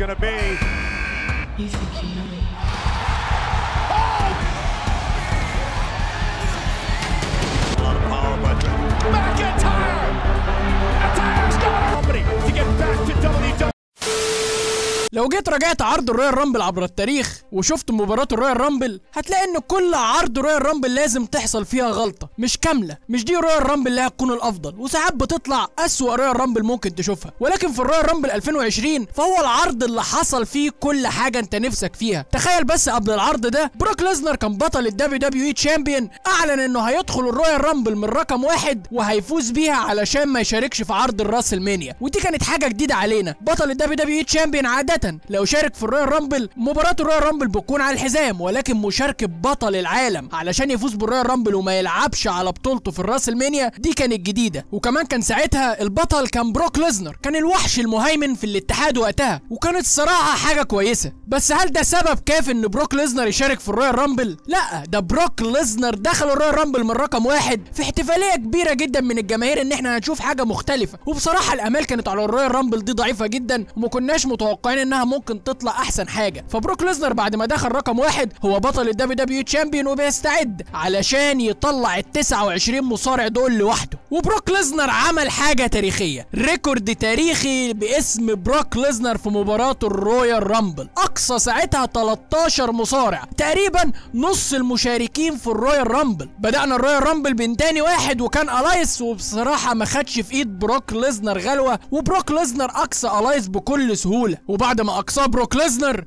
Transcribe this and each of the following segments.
gonna be. You think you know me? A lot of power, but McIntyre! McIntyre's got a company to get back to WWE. لو جيت راجعت عرض الرويال رامبل عبر التاريخ وشفت مباراة الرويال رامبل هتلاقي ان كل عرض رويال رامبل لازم تحصل فيها غلطة مش كاملة. مش دي رويال رامبل اللي هتكون الافضل، وساعات بتطلع اسوأ رويال رامبل ممكن تشوفها، ولكن في الرويال رامبل 2020 فهو العرض اللي حصل فيه كل حاجة انت نفسك فيها. تخيل بس قبل العرض ده بروك ليزنر كان بطل الدبليو دبليو اي تشامبيون، اعلن انه هيدخل الرويال رامبل من رقم 1 وهيفوز بيها علشان ما يشاركش في عرض الراس المانيا، ودي كانت حاجة جديدة علينا. بطل الدبليو دبليو اي تشامبيون عادة لو شارك في الرويال رامبل مباراة الرويال رامبل بتكون على الحزام، ولكن مشاركة بطل العالم علشان يفوز بالرويال رامبل وما يلعبش على بطولته في الراس المانيا دي كانت جديدة. وكمان كان ساعتها البطل كان بروك ليزنر، كان الوحش المهيمن في الاتحاد وقتها، وكانت الصراحة حاجة كويسة. بس هل ده سبب كافي ان بروك ليزنر يشارك في الرويال رامبل؟ لا، ده بروك ليزنر دخل الرويال رامبل من رقم 1 في احتفالية كبيرة جدا من الجماهير ان احنا هنشوف حاجة مختلفة، وبصراحة الامال كانت على الرويال رامبل دي ضعيفة جدا وما كناش متوقعين انها ممكن تطلع احسن حاجة. فبروك ليزنر بعد ما دخل رقم 1 هو بطل الدبليو دبليو تشامبيون وبيستعد علشان يطلع ال 29 مصارع دول لوحده. وبروك ليزنر عمل حاجة تاريخية، ريكورد تاريخي باسم بروك ليزنر في مباراة الرويال رامبل. اقصى ساعتها 13 مصارع، تقريبا نص المشاركين في الرويال رامبل. بدأنا الرويال رامبل بين تاني واحد وكان الايس، وبصراحة ما خدش في ايد بروك ليزنر غلوة، وبروك ليزنر اقصى الايس بكل سهولة. وبعد ما اقصاه بروك ليزنر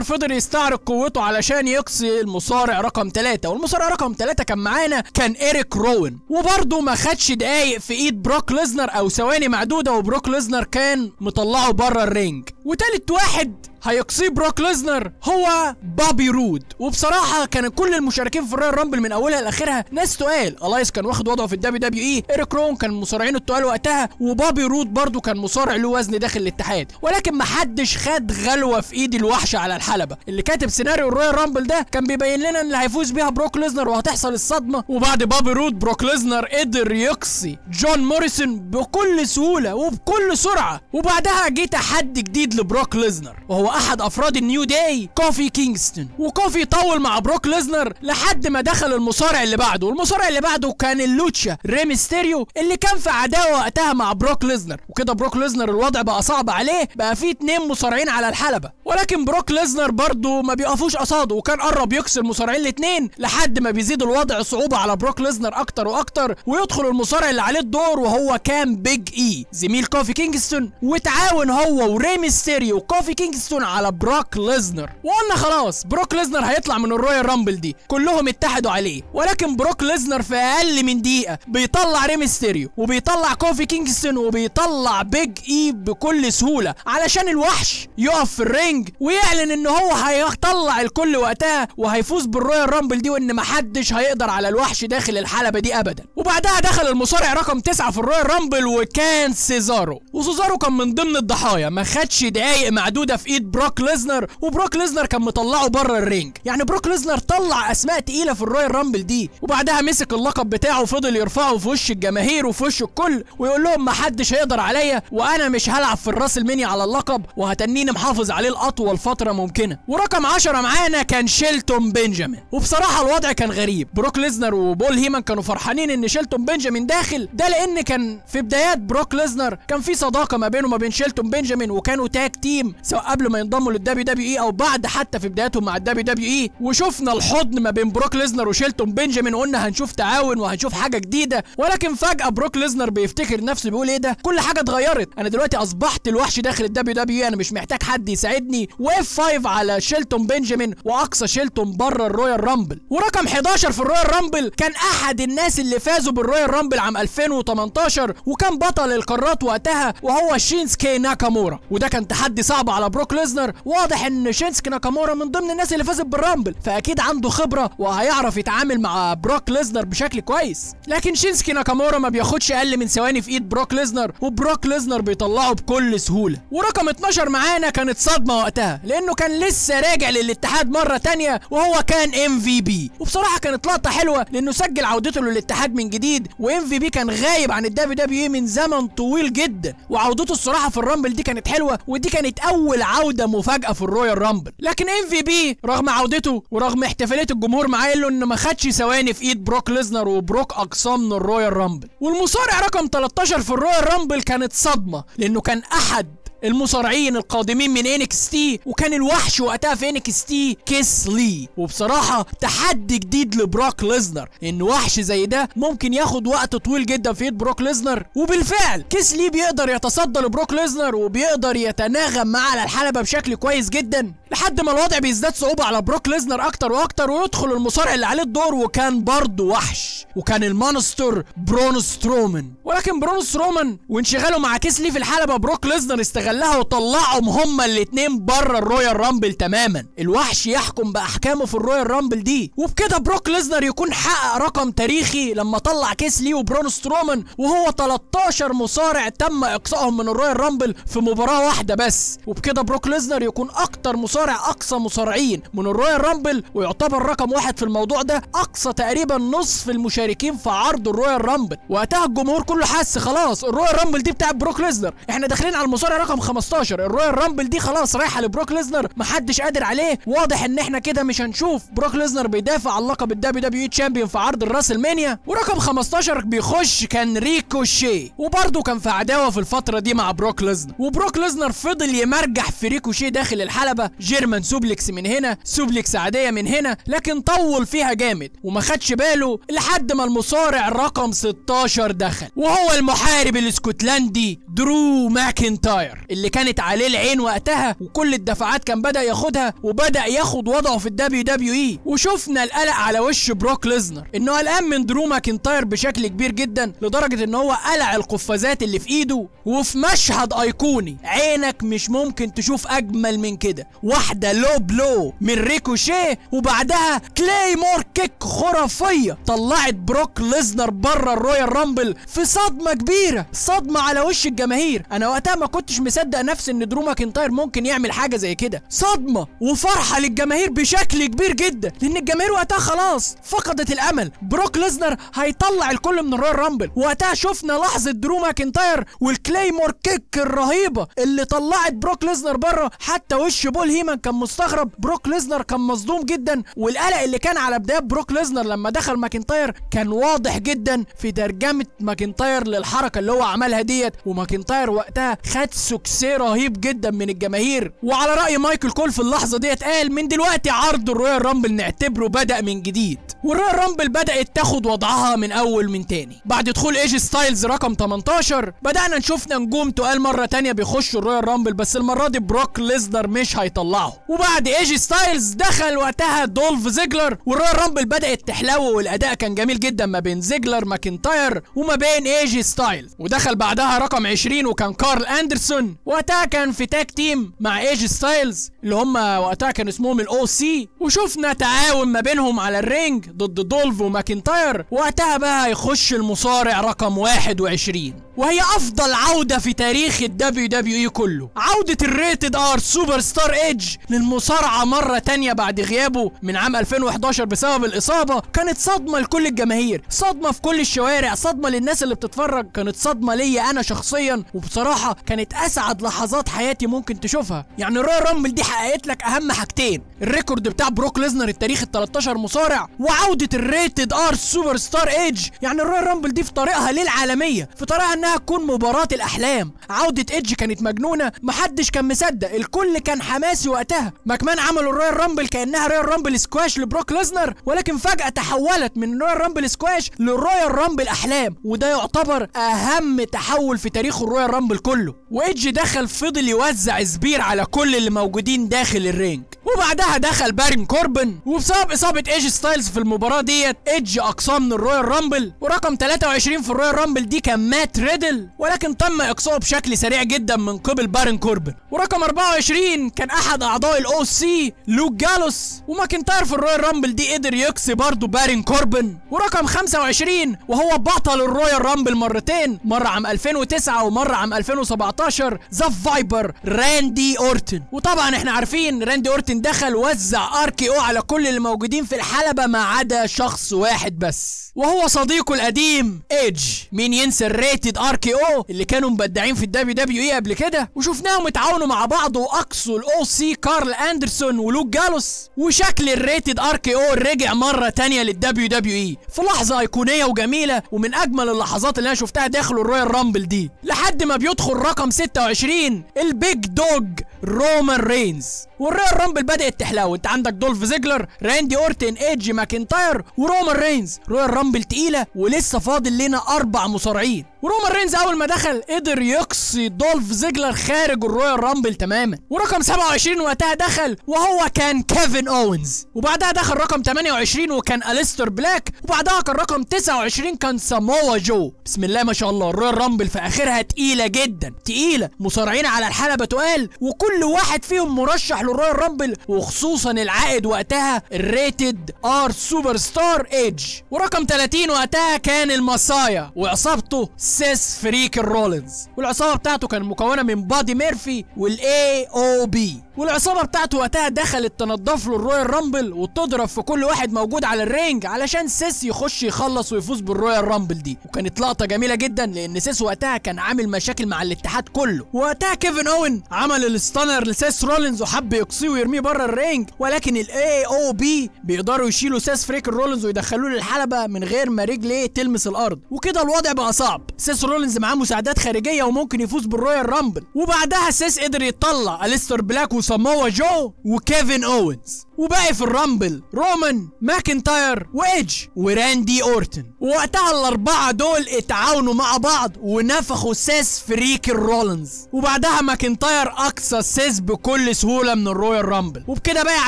فضل يستعرض قوته علشان يقصي المصارع رقم 3، والمصارع رقم 3 كان معانا كان إيريك روين، وبرضه ما خدش دقايق في ايد بروك ليزنر او ثواني معدودة وبروك ليزنر كان مطلعه بره الرينج. وتالت واحد هيقصيه بروك ليزنر هو بابي رود. وبصراحه كان كل المشاركين في الرويال رامبل من اولها لاخرها ناس تقال. الايس كان واخد وضعه في الدبليو دبليو اي، إيريك روين كان مصارعين التقال وقتها، وبابي رود برضو كان مصارع له وزن داخل الاتحاد، ولكن ما حدش خد غلوه في ايد الوحش على الحلبه. اللي كاتب سيناريو الرويال رامبل ده كان بيبين لنا ان اللي هيفوز بيها بروك ليزنر وهتحصل الصدمه. وبعد بابي رود بروك ليزنر قدر يقصي جون موريسون بكل سهوله وبكل سرعه. وبعدها جه تحدي جديد لبروك ليزنر، وهو احد افراد النيو داي كوفي كينغستون. وكوفي طول مع بروك ليزنر لحد ما دخل المصارع اللي بعده، والمصارع اللي بعده كان اللوتشا ري ميستيريو اللي كان في عداوه وقتها مع بروك ليزنر. وكده بروك ليزنر الوضع بقى صعب عليه، بقى فيه 2 مصارعين على الحلبه، ولكن بروك ليزنر برضه ما بيقفوش قصاده، وكان قرب يكسر المصارعين الاثنين لحد ما بيزيد الوضع صعوبه على بروك ليزنر اكتر واكتر، ويدخل المصارع اللي عليه الدور وهو كان بيج اي زميل كوفي كينغستون، وتعاون هو وري ميستيريو وكوفي كينغستون على بروك ليزنر. وقلنا خلاص بروك ليزنر هيطلع من الرويال رامبل دي، كلهم اتحدوا عليه. ولكن بروك ليزنر في اقل من دقيقه بيطلع ري ميستيريو وبيطلع كوفي كينغستون وبيطلع بيج اي بكل سهوله علشان الوحش يقف في الرينج ويعلن ان هو هيطلع الكل وقتها وهيفوز بالرويال رامبل دي، وان محدش هيقدر على الوحش داخل الحلبه دي ابدا. وبعدها دخل المصارع رقم 9 في الرويال رامبل وكان سيزارو، وسيزارو كان من ضمن الضحايا، ما خدش دقايق معدوده في ايد بروك ليزنر، وبروك ليزنر كان مطلعه بره الرينج. يعني بروك ليزنر طلع اسماء تقيله في الرويال رامبل دي. وبعدها مسك اللقب بتاعه وفضل يرفعه في وش الجماهير وفي وش الكل ويقول لهم ما حدش هيقدر عليا، وانا مش هلعب في الراس المانيا على اللقب، وهتنيني محافظ عليه لاطول فتره ممكنه. ورقم 10 معانا كان شيلتون بنجامين. وبصراحه الوضع كان غريب، بروك ليزنر وبول هيمان كانوا فرحانين ان شيلتون بنجامين داخل، ده لان كان في بدايات بروك ليزنر كان في صداقه ما بينه وما بين شيلتون بنجامين، وكانوا تاج تيم سواء قبل ما ينضموا للدبليو دبليو اي او بعد حتى في بداياتهم مع الدبليو دبليو اي. وشفنا الحضن ما بين بروك ليزنر وشيلتون بنجامين، وقلنا هنشوف تعاون وهنشوف حاجه جديده. ولكن فجاه بروك ليزنر بيفتكر نفسه بيقول ايه ده، كل حاجه اتغيرت، انا دلوقتي اصبحت الوحش داخل الدبليو دبليو اي، انا مش محتاج حد يساعدني. واف 5 على شيلتون بنجامين واقصى شيلتون بره الرويال رامبل. ورقم 11 في الرويال رامبل كان احد الناس اللي فازوا بالرويال رامبل عام 2018 وكان بطل القارات وقتها، وهو شينسكي ناكامورا. وده كان تحدي صعب على بروك ليزنر. واضح ان شينسكي ناكامورا من ضمن الناس اللي فازت بالرامبل، فاكيد عنده خبره وهيعرف يتعامل مع بروك ليزنر بشكل كويس. لكن شينسكي ناكامورا ما بياخدش اقل من ثواني في ايد بروك ليزنر، وبروك ليزنر بيطلعه بكل سهوله. ورقم 12 معانا كانت صدمه وقتها، لانه كان لسه راجع للاتحاد مره تانية وهو كان MVP. وبصراحه كانت لقطه حلوه لانه سجل عودته للاتحاد من الجديد، وام في بي كان غايب عن الدبليو دبليو اي من زمن طويل جدا، وعودته الصراحه في الرامبل دي كانت حلوه، ودي كانت اول عوده مفاجاه في الرويال رامبل. لكن ام في بي رغم عودته ورغم احتفاليه الجمهور معاه له انه ما خدش ثواني في ايد بروك ليزنر، وبروك اقصاه من الرويال رامبل. والمصارع رقم 13 في الرويال رامبل كانت صدمه، لانه كان احد المصارعين القادمين من NXT، وكان الوحش وقتها في NXT كيس لي. وبصراحة تحدي جديد لبروك ليزنر، ان وحش زي ده ممكن ياخد وقت طويل جدا في ايد بروك ليزنر. وبالفعل كيس لي بيقدر يتصدى لبروك ليزنر وبيقدر يتناغم معاه على الحلبة بشكل كويس جدا، لحد ما الوضع بيزداد صعوبة على بروك ليزنر اكتر واكتر، ويدخل المصارع اللي عليه الدور وكان برضه وحش، وكان المونستر برون سترومان. ولكن برون سترومان وانشغاله مع كيس لي في الحلبة، بروك ليزنر استغلها وطلعهم هما الاتنين بره الرويال رامبل تماما. الوحش يحكم باحكامه في الرويال رامبل دي، وبكده بروك ليزنر يكون حقق رقم تاريخي لما طلع كيس لي وبرون سترومان، وهو 13 مصارع تم اقصائهم من الرويال رامبل في مباراة واحدة بس. وبكده بروك ليزنر يكون اكتر مصارع اقصى مصارعين من الرويال رامبل، ويعتبر رقم واحد في الموضوع ده، اقصى تقريبا نصف المشاركين في عرض الرويال رامبل. وقتها الجمهور كله حس خلاص الرويال رامبل دي بتاعت بروك ليزنر، احنا داخلين على المصارع رقم 15، الرويال رامبل دي خلاص رايحه لبروك ليزنر، محدش قادر عليه. واضح ان احنا كده مش هنشوف بروك ليزنر بيدافع عن لقب الدبليو دبليو اي تشامبيون في عرض الراس مانيا. ورقم 15 بيخش كان ريكوشي، وبرده كان في عداوه في الفتره دي مع بروك ليزنر، وبروك ليزنر فضل يمرجح في ريكوشي داخل الحلبه، جيرمان سوبلكس من هنا، سوبلكس عاديه من هنا، لكن طول فيها جامد وما خدش باله لحد ما المصارع رقم 16 دخل، وهو المحارب الاسكتلندي درو ماكنتاير، اللي كانت عليه العين وقتها، وكل الدفعات كان بدأ ياخدها، وبدأ ياخد وضعه في الدبليو دبليو اي. وشفنا القلق على وش بروك ليزنر، انه قلقان من درو ماكنتاير بشكل كبير جدا، لدرجة ان هو قلع القفازات اللي في ايده. وفي مشهد ايقوني عينك مش ممكن تشوف اجمل من كده، واحدة لو بلو من ريكوشيه، وبعدها كلايمور كيك خرافية طلعت بروك ليزنر بره الرويال رامبل في صدمة كبيرة، صدمة على وش الجماهير. انا وقتها ما كنتش مصدق نفسي ان درو ماكنتاير ممكن يعمل حاجه زي كده، صدمه وفرحه للجماهير بشكل كبير جدا، لان الجماهير وقتها خلاص فقدت الامل، بروك ليزنر هيطلع الكل من الرويال رامبل. وقتها شفنا لحظه درو ماكنتاير والكلايمور كيك الرهيبه اللي طلعت بروك ليزنر بره، حتى وش بول هيمان كان مستغرب، بروك ليزنر كان مصدوم جدا، والقلق اللي كان على بدايه بروك ليزنر لما دخل ماكنتاير كان واضح جدا في ترجمه ماكنتاير للحركه اللي هو عملها ديت. وماكنتاير وقتها خد سكسي رهيب جدا من الجماهير، وعلى رأي مايكل كول في اللحظة ديت قال من دلوقتي عرض الرويال رامبل نعتبره بدأ من جديد، والرويال رامبل بدأت تاخد وضعها من أول من تاني. بعد دخول ايجي ستايلز رقم 18 بدأنا نشوف نجوم تقال مرة تانية بيخشوا الرويال رامبل، بس المرة دي بروك ليزنر مش هيطلعه. وبعد ايجي ستايلز دخل وقتها دولف زيجلر، والرويال رامبل بدأت تحلو، والأداء كان جميل جدا ما بين زيجلر ماكنتاير وما بين ايجي ستايلز. ودخل بعدها رقم 20 وكان كارل اندرسون، وقتها كان في تاك تيم مع ايجي ستايلز اللي هم وقتها كان اسمهم الاو سي، وشفنا تعاون ما بينهم على الرينج ضد دولف وماكنتاير. وقتها بقى يخش المصارع رقم 21، وهي افضل عودة في تاريخ الدبليو دبليو اي كله، عودة الريتد ار سوبر ستار ايدج للمصارعة مرة تانية بعد غيابه من عام 2011 بسبب الاصابة. كانت صدمة لكل الجماهير، صدمة في كل الشوارع، صدمة للناس اللي بتتفرج، كانت صدمة ليا انا شخصيا، وبصراحة كانت اسعد لحظات حياتي ممكن تشوفها. يعني الرويال رامبل دي حققت لك اهم حاجتين، الريكورد بتاع بروك ليزنر التاريخ ال 13 مصارع، وعودة الريتد ار سوبر ستار ايدج. يعني الرويال رامبل دي في طريقها للعالمية، في طريقها انها تكون مباراة الاحلام. عودة ايدج كانت مجنونة، محدش كان مصدق، الكل كان حماسي وقتها. ما كمان عملوا الرويال رامبل كانها رويال رامبل سكواش لبروك ليزنر، ولكن فجأة تحولت من رويال رامبل سكواش لرويال رامبل احلام، وده يعتبر اهم تحول في تاريخ الرويال رامبل كله. وايدج دخل فضل يوزع سبير على كل اللي موجودين داخل الرينج، وبعدها دخل بارين كوربن، وبسبب اصابة ايجي ستايلز في المباراة ديت ايدج اقصاه من الرويال رامبل. ورقم 23 في الرويال رامبل دي كان مات ريد تعادل، ولكن تم اقصائه بشكل سريع جدا من قبل بارن كوربن. ورقم 24 كان احد اعضاء الاو سي لوك جالوس، وماكنتاير في الرويال رامبل دي قدر يقصي برضه بارن كوربن. ورقم 25 وهو بطل الرويال رامبل مرتين، مره عام 2009 ومره عام 2017، ذا فايبر راندي اورتن. وطبعا احنا عارفين راندي اورتن دخل وزع RKO على كل اللي موجودين في الحلبة ما عدا شخص واحد بس، وهو صديقه القديم ايدج. مين ينسى الريتد RKO اللي كانوا مبدعين في WWE قبل كده، وشفناهم اتعاونوا مع بعض واقصوا الاو سي كارل اندرسون ولوك جالوس، وشكل الريتد RKO رجع مرة تانية للWWE في لحظة ايقونية وجميلة، ومن اجمل اللحظات اللي انا شفتها داخل الرويال رامبل دي، لحد ما بيدخل رقم 26 البيج دوج رومان رينز. والرويال رامبل بدأت تحلو، انت عندك دولف زيجلر، راندي اورتن، ايدج، ماكنتاير، ورومان رينز. رويال رامبل تقيلة ولسه فاضل لنا 4 مصارعين. ورومان رينز اول ما دخل قدر يقصي دولف زيجلر خارج الرويال رامبل تماما. ورقم 27 وقتها دخل وهو كان كيفن اوينز، وبعدها دخل رقم 28 وكان أليستر بلاك، وبعدها كان رقم 29 كان ساموا جو. بسم الله ما شاء الله، الرويال رامبل في اخرها تقيلة جدا، تقيلة، مصارعين على الحلبة تقال، وكل واحد فيهم مرشح للرويال رامبل، وخصوصا العائد وقتها الريتد ار سوبر ستار ايدج. ورقم 30 وقتها كان المصايا وعصابته سيس فريك رولينز، والعصابه بتاعته كانت مكونه من بادي ميرفي والAOB. والعصابه بتاعته وقتها دخلت تنظف له الرويال رامبل وتضرب في كل واحد موجود على الرينج علشان سيس يخش يخلص ويفوز بالرويال رامبل دي. وكانت لقطه جميله جدا لان سيس وقتها كان عامل مشاكل مع الاتحاد كله. وقتها كيفن اوين عمل الستانر لسيس رولينز وحب يقصيه ويرميه بره الرينج، ولكن الAOB بيقدروا يشيلوا سيس فريك رولينز ويدخلوه للحلبه من غير ما رجليه تلمس الارض، وكده الوضع بقى صعب. سيس رولينز معاه مساعدات خارجيه وممكن يفوز بالرويال رامبل. وبعدها سيس قدر يطلع أليستر بلاك وساموا جو وكيفن اوينز، وباقي في الرامبل رومان، ماكنتاير، وايدج، وراندي اورتن. ووقتها الاربعه دول اتعاونوا مع بعض ونفخوا سيس فريك رولينز، وبعدها ماكنتاير اقصى سيس بكل سهوله من الرويال رامبل. وبكده بقى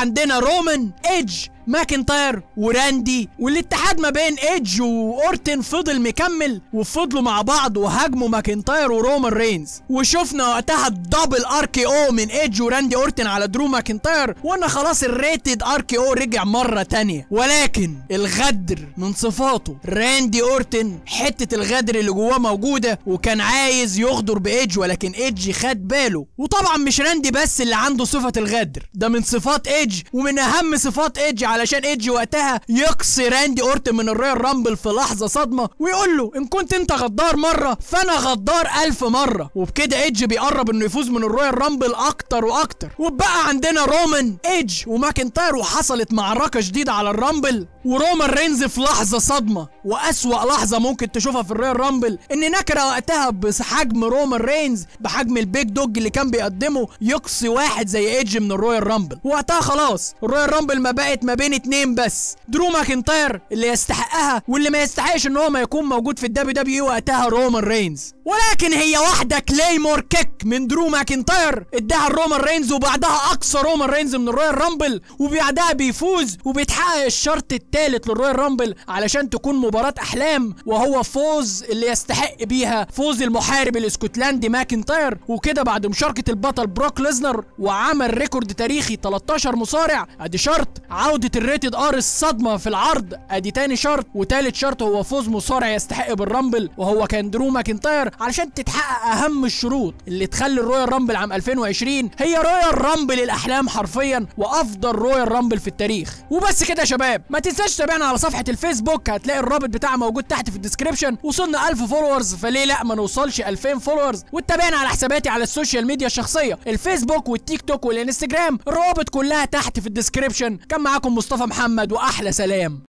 عندنا رومان، ايدج، ماكنتاير، وراندي. والاتحاد ما بين ايدج واورتن فضل مكمل، وفضلوا مع بعض وهاجموا ماكنتاير ورومان رينز. وشفنا وقتها الدبل RKO من ايدج وراندي اورتن على درو ماكنتاير، وقلنا خلاص الريتد RKO رجع مره تانية. ولكن الغدر من صفاته، راندي اورتن حته الغدر اللي جواه موجوده، وكان عايز يغدر بايدج، ولكن ايدج خد باله. وطبعا مش راندي بس اللي عنده صفه الغدر، ده من صفات ايدج ومن اهم صفات ايدج، علشان ايدج وقتها يقصي راندي اورتن من الرويال رامبل في لحظه صدمه، ويقول له ان كنت انت غدار مره فانا غدار 1000 مره. وبكده ايدج بيقرب انه يفوز من الرويال رامبل اكتر واكتر. وبقى عندنا رومان، ايدج، وماكنتاير، وحصلت معركه شديده على الرامبل، ورومان رينز في لحظه صدمه واسوأ لحظه ممكن تشوفها في الرويال رامبل، ان نكره وقتها بحجم رومان رينز، بحجم البيج دوج اللي كان بيقدمه، يقصي واحد زي ايدج من الرويال رامبل. وقتها خلاص الرويال رامبل ما بقت ما بين اتنين بس، درو ماكنتاير اللي يستحقها، واللي ما يستحقش ان هو ما يكون موجود في WWE وقتها رومان رينز. ولكن هي واحده كليمور كيك من درو ماكنتاير اداها رومان رينز، وبعدها اقصى رومان رينز من الرويال رامبل، وبعدها بيفوز وبيتحقق الشرط الثالث للرويال رامبل علشان تكون مباراه احلام، وهو فوز اللي يستحق بيها فوز المحارب الاسكتلندي ماكنتاير. وكده بعد مشاركه البطل بروك ليزنر وعمل ريكورد تاريخي 13 مصارع، ادي شرط. عوده الريتد ار الصدمه في العرض، ادي تاني شرط. وتالت شرط هو فوز مصارع يستحق بالرامبل، وهو كان درو ماكنتاير، علشان تتحقق اهم الشروط اللي تخلي الرويال رامبل عام 2020 هي رويال رامبل الاحلام حرفيا، وافضل رويال رامبل في التاريخ. وبس كده يا شباب، ما تنساش تتابعنا على صفحه الفيسبوك، هتلاقي الرابط بتاعها موجود تحت في الديسكريبشن. وصلنا 1000 فولورز، فليه لا ما نوصلش 2000 فولورز. وتابعنا على حساباتي على السوشيال ميديا الشخصيه، الفيسبوك والتيك توك والانستجرام، الروابط كلها تحت في الديسكريبشن. كان معاكم مصطفى محمد، واحلى سلام.